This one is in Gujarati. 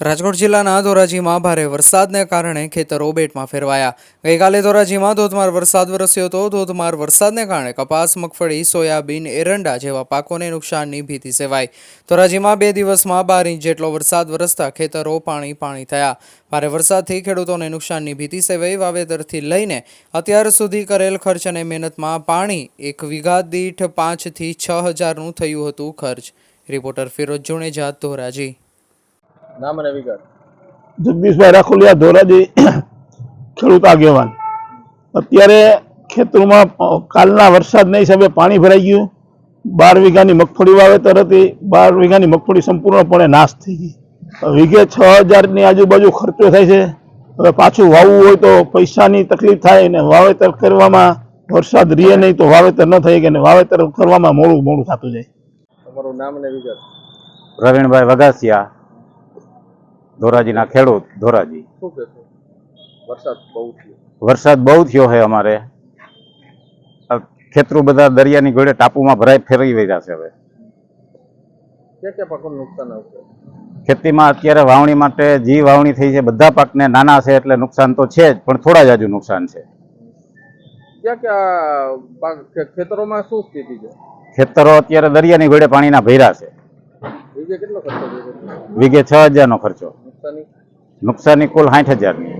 રાજકોટ જિલ્લાના ધોરાજીમાં ભારે વરસાદને કારણે ખેતરો બેટમાં ફેરવાયા। ગઈકાલે ધોરાજીમાં ધોધમાર વરસાદ વરસ્યો હતો। ધોધમાર વરસાદને કારણે કપાસ, મગફળી, સોયાબીન, એરંડા જેવા પાકોને નુકસાનની ભીતિ સેવાઈ। ધોરાજીમાં 2 દિવસમાં 12 ઇંચ જેટલો વરસાદ વરસતા ખેતરો પાણી થયા। ભારે વરસાદથી ખેડૂતોને નુકસાનની ભીતિ સેવાઈ। વાવેતરથી લઈને અત્યાર સુધી કરેલ ખર્ચ અને મહેનતમાં પાણી 1 વીઘા દીઠ 5 થી 6 હજારનું થયું હતું ખર્ચ। રિપોર્ટર ફિરોજ જુનેજા, ધોરાજી। નામ અને વિગત। જગદીશભાઈ રાખોલિયા, ધોરાજી, ખેડૂત આગેવાન। અત્યારે ખેતરોમાં કાલના વરસાદના હિસાબે પાણી ભરાઈ ગયું। 12 વીઘાની મગફળી વાવેતર હતી। 12 વીઘાની મગફળી સંપૂર્ણપણે નાશ થઈ ગઈ। વીઘે 6000ની આજુબાજુ ખર્ચો થાય છે। હવે પાછું વાવવું હોય તો પૈસાની તકલીફ થાય ને વાવેતર કરવામાં વરસાદ રહે નહીં તો વાવેતર ન થાય કે વાવેતર કરવામાં મોડું થતું જાય। તમારું નામ અને વિગત। પ્રવીણભાઈ વગાસિયા, ધોરાજીના ખેડૂત, ધોરાજી। શું કહેશો? વરસાદ બહુ થયો છે। અમારે ખેતરો બધા દરિયાની ઘોડે ટાપુમાં ભરાઈ ફેરવી રહ્યા છે। હવે ક્યાં પાકોનું નુકસાન આવશે? ખેતીમાં અત્યારે વાવણી માટે જે વાવણી થઈ છે બધા પાકને નાના છે એટલે નુકસાન તો છે જ, પણ થોડા જ હજુ નુકસાન છે। ક્યાં ખેતરોમાં શું સ્થિતિ છે? ખેતરો અત્યારે દરિયાની ઘોડે પાણીના ભર્યા છે। વીઘે કેટલો ખર્ચો થયો? વીઘે 6000નો ખર્ચો। નુકસાની નુકસાની કુલ 60,000ની।